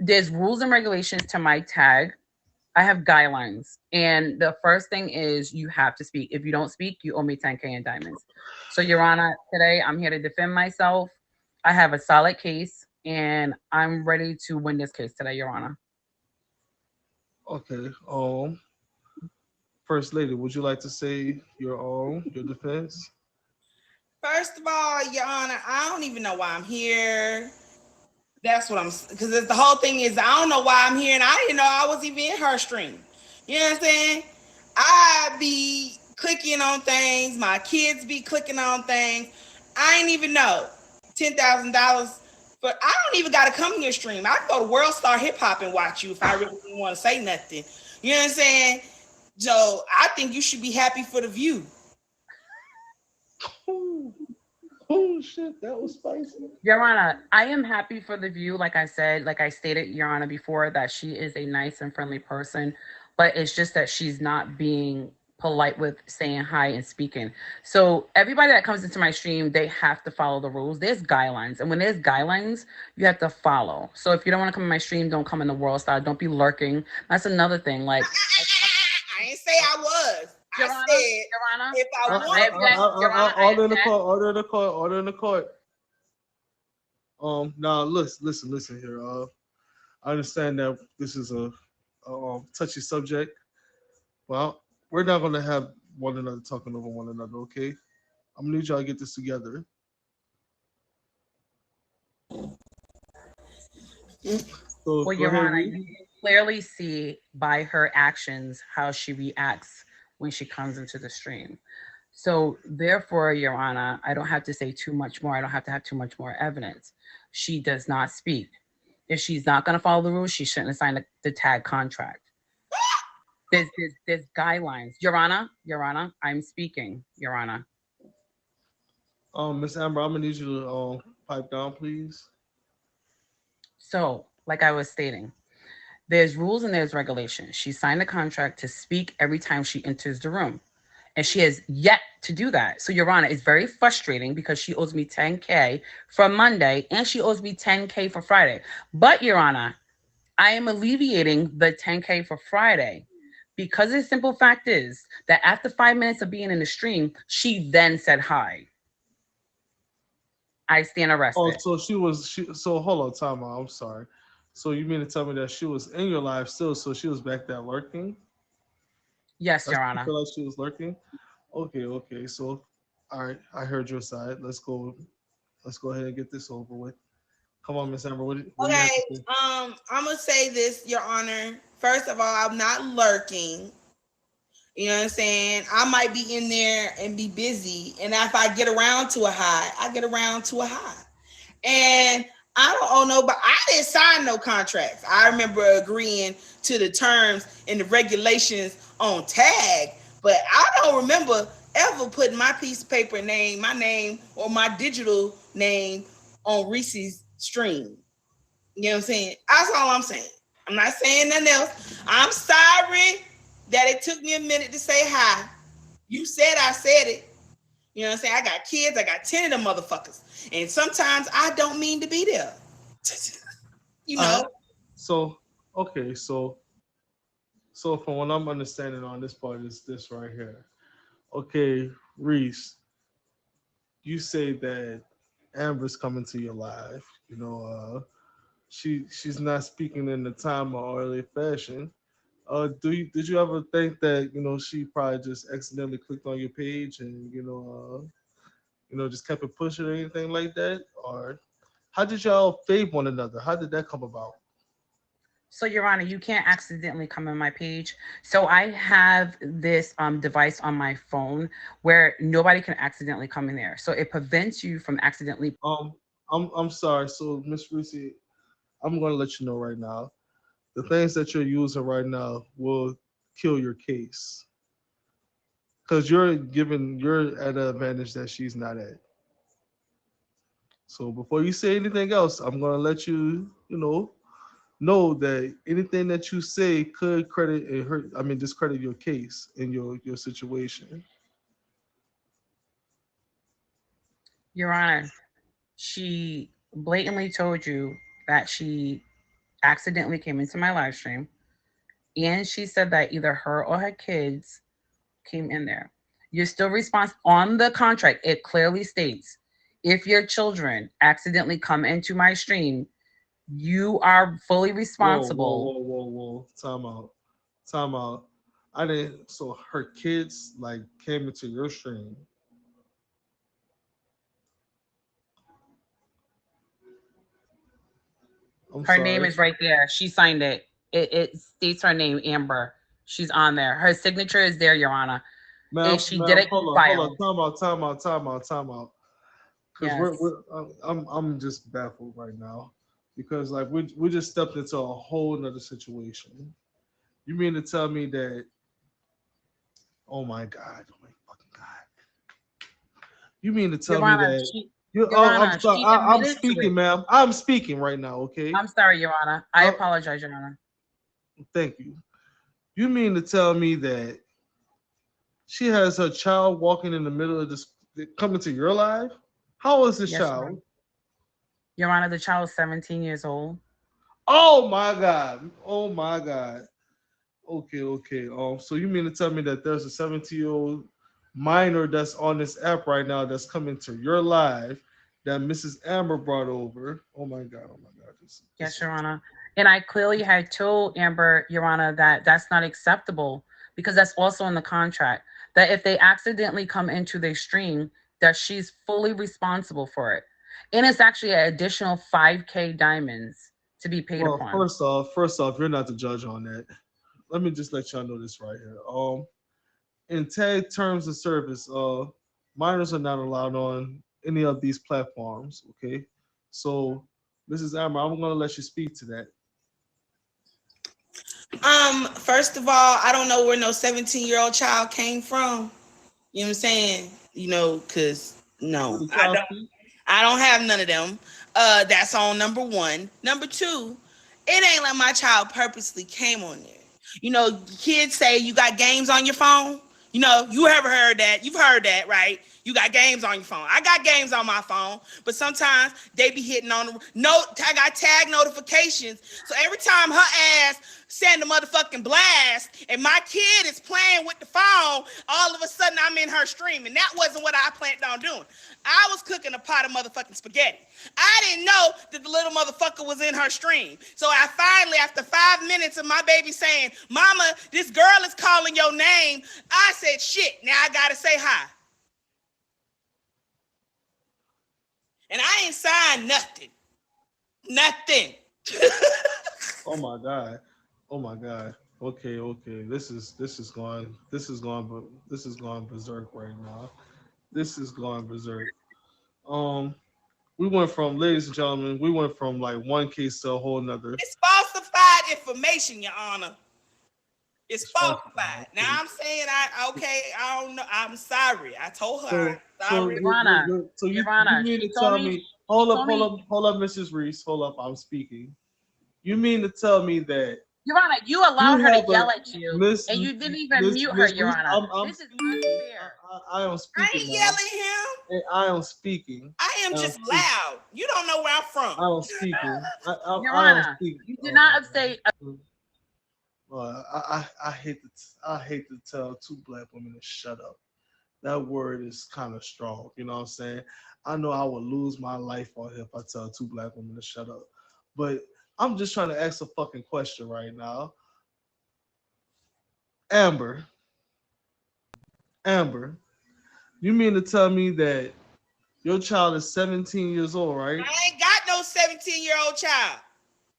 there's rules and regulations to my tag. I have guidelines. And the first thing is you have to speak. If you don't speak, you owe me 10K in diamonds. So, Your Honor, today I'm here to defend myself. I have a solid case and I'm ready to win this case today, Your Honor. Okay. First lady, would you like to say your defense? First of all, Your Honor, I don't even know why I'm here. That's what I'm, because the whole thing is I don't know why I'm here, and I didn't know I was even in her stream. You know what I'm saying? I be clicking on things. My kids be clicking on things. I ain't even know $10,000. But I don't even gotta come to your stream. I can go to World Star Hip Hop and watch you if I really didn't want to say nothing. You know what I'm saying? So I think you should be happy for the view. Oh, oh shit, that was spicy. Your Honor, I am happy for the view. Like I said, like I stated, Your Honor, before, that she is a nice and friendly person, but it's just that she's not being polite with saying hi and speaking. So everybody that comes into my stream, they have to follow the rules. There's guidelines, and when there's guidelines, you have to follow. So if you don't want to come in my stream, don't come in the world style. Don't be lurking. That's another thing. Like, I ain't say I was. I Your Honor, said Your Honor, if I I want object. Your Honor, I Order in the object. court. Order in the court. Order in the court. Now listen here. I understand that this is a touchy subject. Well, we're not gonna have one another talking over one another. Okay, I'm gonna need y'all to get this together. So Well, go Your ahead, Honor, read. you can clearly see by her actions how she reacts when she comes into the stream. So, therefore, Your Honor, I don't have to say too much more. I don't have to have too much more evidence. She does not speak. If she's not going to follow the rules, she shouldn't have signed the tag contract. There's guidelines. Your Honor, I'm speaking, Your Honor. Miss Amber, I'm gonna need you to pipe down, please. So, like I was stating, there's rules and there's regulations. She signed a contract to speak every time she enters the room. And she has yet to do that. So, Your Honor, it's very frustrating because she owes me 10K for Monday and she owes me 10K for Friday. But, Your Honor, I am alleviating the 10K for Friday because the simple fact is that after 5 minutes of being in the stream, she then said hi. I stand Oh, arrested. so she was so hold on, time out. I'm sorry. So you mean to tell me that she was in your life still, so she was back there lurking? Yes, That's Your what you Honor. feel like she was lurking? Okay, okay. So all right, I heard your side. Let's go ahead and get this over with. Come on, Miss Amber, what do you Okay, have to say? I'm gonna say this, Your Honor. First of all, I'm not lurking. You know what I'm saying? I might be in there and be busy, and if I get around to a high, I get around to a high. And I don't owe no, but I didn't sign no contracts. I remember agreeing to the terms and the regulations on tag, but I don't remember ever putting my piece of paper name, my name, or my digital name on Reese's stream. You know what I'm saying? That's all I'm saying. I'm not saying nothing else. I'm sorry that it took me a minute to say hi. You said I said it. You know what I'm saying? I got kids. I got 10 of them motherfuckers. And sometimes I don't mean to be there. you All know? right. So okay, so from what I'm understanding on this part is this right here. Okay, Reese, you say that Amber's coming to your life. She's not speaking in the time or early fashion. Did you ever think that she probably just accidentally clicked on your page and just kept it pushing or anything like that? Or how did y'all fave one another? How did that come about? So, Your Honor, you can't accidentally come in my page. So I have this device on my phone where nobody can accidentally come in there. So it prevents you from accidentally. Um, I'm sorry. So Miss Reese, I'm gonna let you know right now. The things that you're using right now will kill your case because you're at an advantage that she's not at. So before you say anything else, I'm gonna let you know that anything that you say could credit and hurt. I mean, discredit your case and your situation. Your Honor, she blatantly told you that she accidentally came into my live stream, and she said that either her or her kids came in there. You're still responsible on the contract. It clearly states if your children accidentally come into my stream, you are fully Whoa, whoa, responsible. whoa, whoa, whoa. Time out. Time out. I didn't. So her kids like came into your stream. I'm Her name sorry, is right there. She signed it. It states her name, Amber. She's on there. Her signature is there, Your Honor. If ma'am. she did Ma'am, an hold on. e-file, Time out. Time out. Time out. Time out. Because yes. I'm just baffled right now. Because like we just stepped into a whole nother situation. You mean to tell me that? Oh my God! Oh my fucking God! You mean to tell Your me Honor, that? she, You? Your Oh, I'm Honor, sorry. she I'm admitted to speaking, it. ma'am. I'm speaking right now. Okay. I'm sorry, Your Honor. I Uh, apologize, Your Honor. thank you. You mean to tell me that she has her child walking in the middle of this, coming to your life? How old is this Yes, Your child? Honor. Your Honor, the child is 17 years old. Oh my God! Oh my God! Okay, okay. So you mean to tell me that there's a 17-year-old minor that's on this app right now that's coming to your live that Mrs. Amber brought over? Oh my God! Oh my God! This Yes, is Your Honor. And I clearly had told Amber, Your Honor, that that's not acceptable because that's also in the contract. That if they accidentally come into their stream, that she's fully responsible for it. And it's actually an additional 5K diamonds to be paid well. upon. First off, you're not the judge on that. Let me just let y'all know this right here. In tag terms of service, minors are not allowed on any of these platforms. Okay, so Mrs. Amber, I'm gonna let you speak to that. First of all, I don't know where no 17-year-old child came from. You know what I'm saying? Cause Did no, the I child don't. speak? I don't have none of them. That's on number one. Number two, it ain't like my child purposely came on there. Kids say you got games on your phone. You ever heard that? You've heard that, right? You got games on your phone. I got games on my phone, but sometimes they be hitting on the note. I got tag notifications. So every time her ass send a motherfucking blast and my kid is playing with the phone, all of a sudden I'm in her stream. And that wasn't what I planned on doing. I was cooking a pot of motherfucking spaghetti. I didn't know that the little motherfucker was in her stream. So I finally, after 5 minutes of my baby saying, Mama, this girl is calling your name, I said, shit, now I gotta say hi. And I ain't signed nothing. Nothing. Oh my God! Oh my God! Okay, okay. This is going berserk right now. This is going berserk. Um, we went from, ladies and gentlemen, we went from like one case to a whole nother. It's falsified information, Your Honor. It's It's falsified. falsified. Now Okay. I'm saying I don't know. I'm sorry. I told her I'm So, so sorry. Your you, you, Honor, you so Your you Honor, mean she to told tell me, me? she Hold up, told hold me, up, hold up, Mrs. Reese. Hold up, I'm speaking. You mean to tell me that Your Honor, you allowed you her to have a yell at you Miss and you didn't even Miss mute her, Miss Your Reese? Honor. I'm This is speaking. unfair. I am I speaking, ain't ma'am. yelling him. And I am speaking. I am I am just speaking. loud. You don't know where I'm from. I am speaking. Your I am Honor, speaking. you did Oh my not say God. I hate to tell two black women to shut up. That word is kind of strong. You know what I'm saying? I know I would lose my life on here if I tell two black women to shut up. But I'm just trying to ask a fucking question right now. Amber, Amber, you mean to tell me that your child is 17 years old, right? I ain't got no 17-year-old child.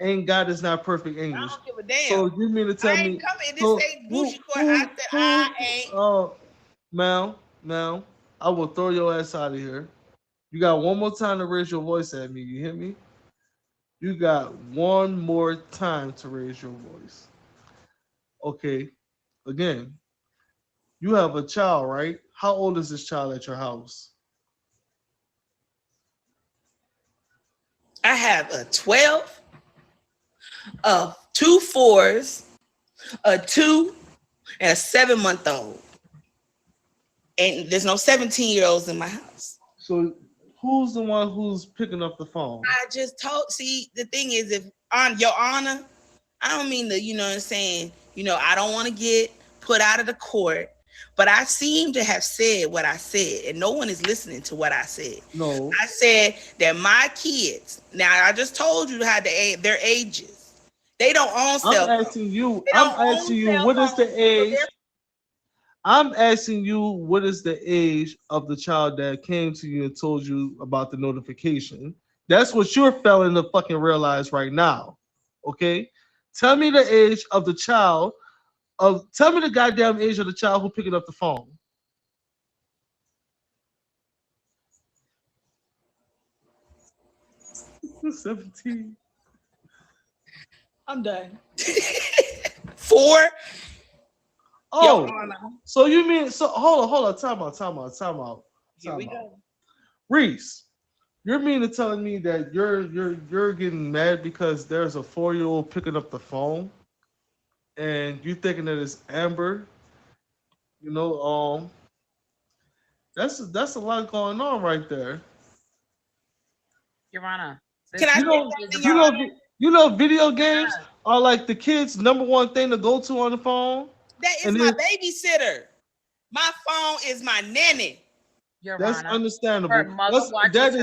Ain't God is not perfect I English. don't give a damn. So you mean to tell I ain't me? coming. This So ain't bougie court. I said I ain't. ma'am, ma'am, I will throw your ass out of here. You got one more time to raise your voice at me. You hear me? You got one more time to raise your voice. Okay. Again, you have a child, right? How old is this child at your house? I have a 12, two fours, a 2, and a 7-month-old. And there's no 17-year-olds in my house. So who's the one who's picking up the phone? I just told. See, the thing is, if On your honor, I don't mean to, you know what I'm saying, I don't want to get put out of the court, but I seem to have said what I said, and no one is listening to what I said. No, I said that my kids, now I just told you how their ages. They don't own I'm cell phones. asking you. They I'm don't asking own you. cell What is the phones. So age? they're I'm asking you. What is the age of the child that came to you and told you about the notification? That's what you're failing to fucking realize right now. Okay. Tell me the age of the child. Tell me the goddamn age of the child who picking up the phone. 17. I'm done. Four. Your Oh, honor. so you mean so? Hold on. Here we Time out. go. Reese, you're mean to telling me that you're getting mad because there's a 4-year old picking up the phone, and you thinking that it's Amber? You know, that's a lot going on right there. Your Honor, Can this I You say case know, is something, you Your about know, honor? you know, video games Honor, are like the kids' number one thing to go to on the phone, That is and my it, babysitter. My phone is my nanny. Your that's Honor. Her understandable. mother That's watches her kids,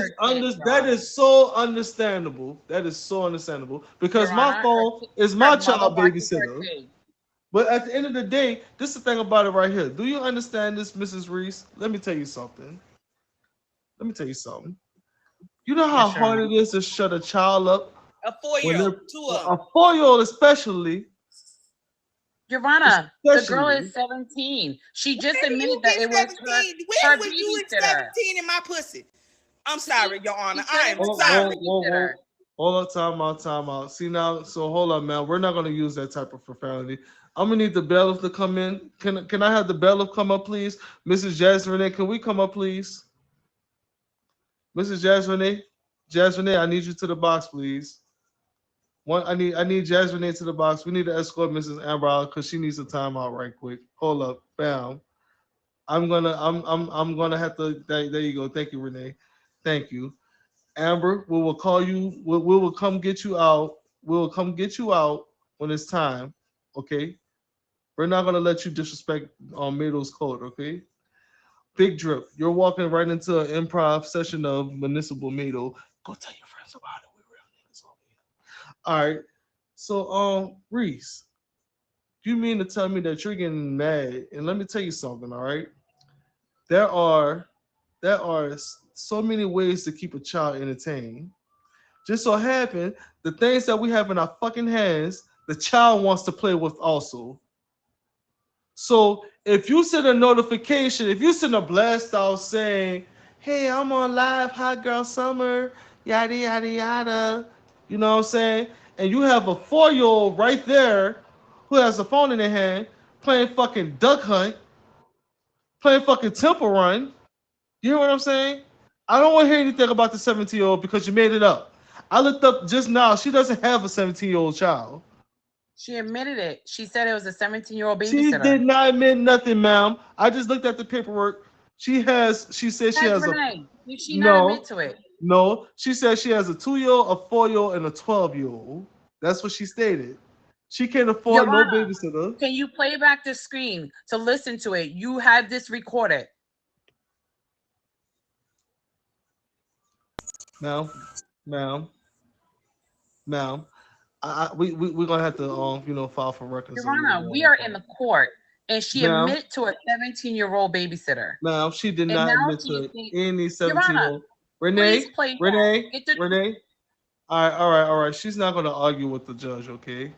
Your that Honor. is so understandable. That is so understandable because Your my Honor, phone is her my mother child watches her babysitter. kids. But at the end of the day, this is the thing about it right here. Do you understand this, Mrs. Reese? Let me tell you something. Let me tell you something. You know how Yes, Your hard Honor. it is to shut a child up A when 4-year-old. they're Two of a them. 4-year-old, especially, Your Honor, the girl especially. is 17. She just When you admitted that get it was 17, her when was you at babysitter. 17 in my pussy? I'm See, sorry, Your Honor. she said I it am was Whoa, her whoa, sorry. whoa, babysitter. whoa. Hold on, time out. See now, so hold on, man. We're not gonna use that type of profanity. I'm gonna need the bailiff to come in. Can I have the bailiff come up, please? Mrs. Jasmine, can we come up, please? Mrs. Jasmine, I need you to the box, please. I need Jasmine to the box. We need to escort Mrs. Amber out because she needs a timeout right quick. Hold up, bam. I'm gonna have to. There you go. Thank you, Renee. Thank you. Amber, we will call you. We will come get you out. We will come get you out when it's time. Okay. We're not gonna let you disrespect Mato's code. Okay. Big drip. You're walking right into an improv session of municipal Mato. Go tell your friends about it. We real niggas over here. All right. So Reese, you mean to tell me that you're getting mad? And let me tell you something. All right. There are so many ways to keep a child entertained. Just so happen the things that we have in our fucking hands, the child wants to play with also. So if you send a notification, if you send a blast out saying, "Hey, I'm on live, hot girl summer, yada yada yada," you know what I'm saying, and you have a 4-year old right there who has a phone in their hand playing fucking duck hunt, playing fucking temple run. You hear what I'm saying? I don't want to hear anything about the 17-year-old because you made it up. I looked up just now. She doesn't have a 17-year-old child. She admitted it. She said it was a 17-year-old She babysitter. did not admit nothing, ma'am. I just looked at the paperwork. She said she Has has a Renee. Did she not admit no, to it? no. She said she has a 2-year-old, a 4-year-old, and a 12-year-old. That's what she stated. She can't Your afford no Honor, babysitter. can you play back the screen to listen to it? You had this recorded. Ma'am, ma'am, ma'am. We're gonna have to file for records Your and Honor, we are in the court and she ma'am, admitted to a 17-year-old babysitter. ma'am, she did And not now admit she to thinks, any Your Honor, 17-year-old. please Renee, play back. Renee, Get the Renee. All right. She's not gonna argue with the judge, okay?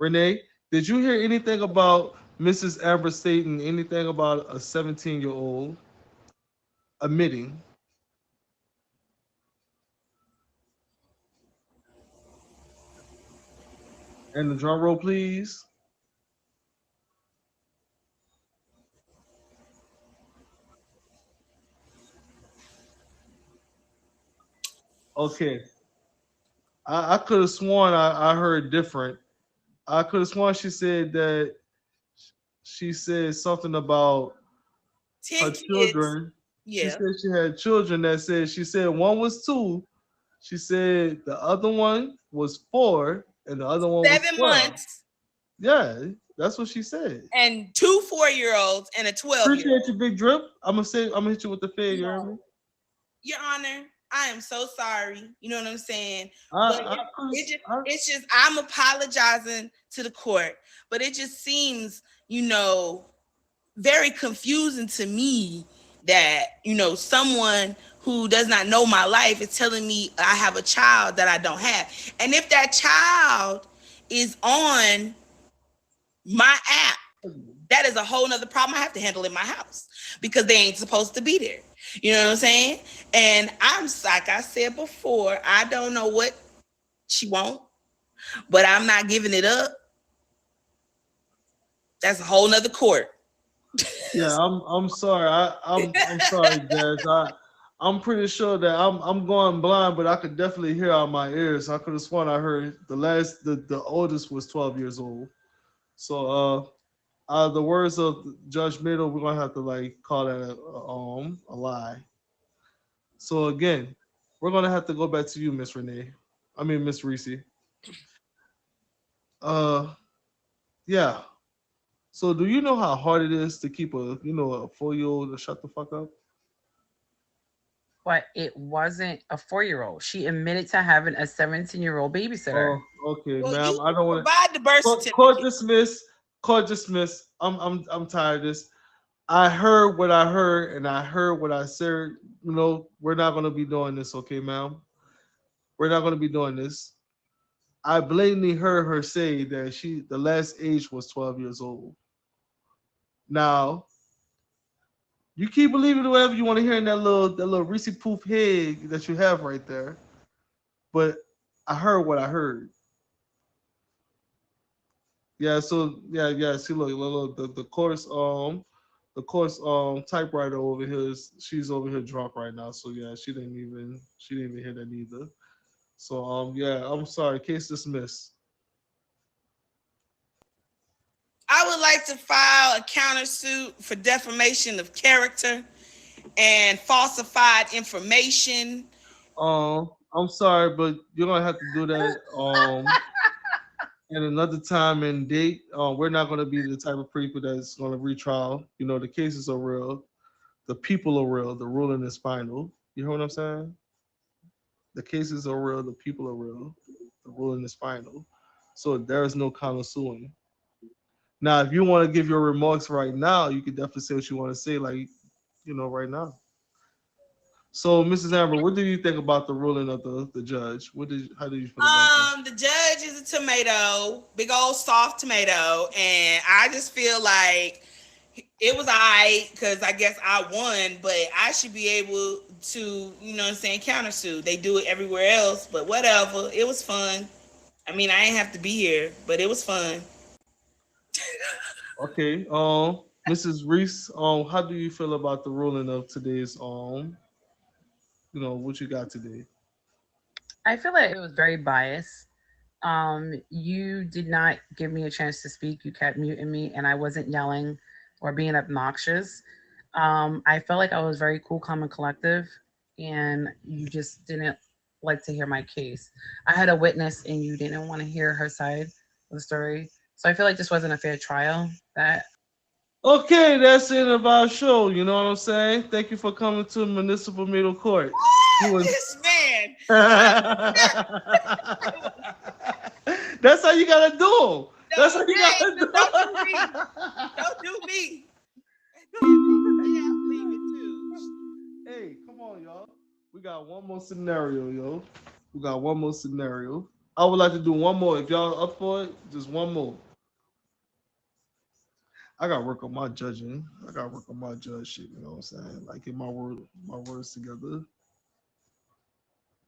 Renee, did you hear anything about Mrs. Amber stating anything about a 17-year-old admitting? And the drum roll, please. Okay. I could have sworn I heard different. I could have sworn she said that she said something about 10 her kids. children. She Yeah. said she had children that said she said one was 2. She said the other one. was 4 and the other one was 12. 7 months Yeah, that's what she said. and two 4 year olds and a 12 year Appreciate you, old. Big Drip. I'm gonna hit you with the fade. You hear me? No, Your Honor, I am so sorry. You know what I'm saying? But I, I, it's just I'm apologizing to the court, but it just seems, very confusing to me that, someone who does not know my life is telling me I have a child that I don't have. And if that child is on my app, that is a whole nother problem I have to handle in my house because they ain't supposed to be there. You know what I'm saying? And I'm like I said before, I don't know what she want, but I'm not giving it up. That's a whole nother court. yeah, I'm sorry. I'm sorry, Jazz. I'm pretty sure that I'm going blind, but I could definitely hear out my ears. I could have sworn I heard the oldest was 12 years old. So the words of Judge Mato, we're gonna have to like call that a lie. So again, we're gonna have to go back to you, Miss Renee. I mean Miss Reese. Uh yeah. So do you know how hard it is to keep a 4-year old to shut the fuck up? But it wasn't a 4-year-old. She admitted to having a 17-year-old babysitter. Oh, okay, Well, ma'am. you I don't want to. provide the birth Court certificate. dismiss. Court dismiss. I'm tired of this. I heard what I heard, and I heard what I said. We're not gonna be doing this, okay, ma'am? We're not gonna be doing this. I blatantly heard her say that the last age was 12 years old. Now, you keep believing whatever you want to hear in that little Reese poof head that you have right there, but I heard what I heard. Yeah, so yeah. See, look, the course typewriter over here she's over here drunk right now. So yeah, she didn't even hear that either. So yeah, I'm sorry. Case dismissed. I would like to file a countersuit for defamation of character and falsified information. I'm sorry, but you're gonna have to do that at another time and date. We're not gonna be the type of people that's gonna retrial. The cases are real, the people are real, the ruling is final. You hear what I'm saying? The cases are real, the people are real, the ruling is final. So there is no countersuing. Now, if you want to give your remarks right now, you can definitely say what you want to say, like right now. So, Mrs. Amber, what do you think about the ruling of the judge? How did you feel about that? The judge is a tomato, big old soft tomato, and I just feel like it was alright because I guess I won, but I should be able to, countersue. They do it everywhere else, but whatever. It was fun. I mean, I ain't have to be here, but it was fun. Okay. Mrs. Reese, how do you feel about the ruling of today's what you got today? I feel like it was very biased. You did not give me a chance to speak. You kept muting me, and I wasn't yelling or being obnoxious. I felt like I was very cool, calm, and collective, and you just didn't like to hear my case. I had a witness, and you didn't want to hear her side of the story. So I feel like this wasn't a fair trial. That Okay, that's it of our show. You know what I'm saying? Thank you for coming to Municipal Middle Court. You was This man. That's how you gotta do. That's how No, you hey, gotta do. don't do me. Don't do me. Leave it too. Hey, come on, y'all. We got one more scenario, yo. We got one more scenario. I would like to do one more. If y'all up for it, just one more. I gotta work on my judging. I gotta work on my judge shit. You know what I'm saying? Like get my words together.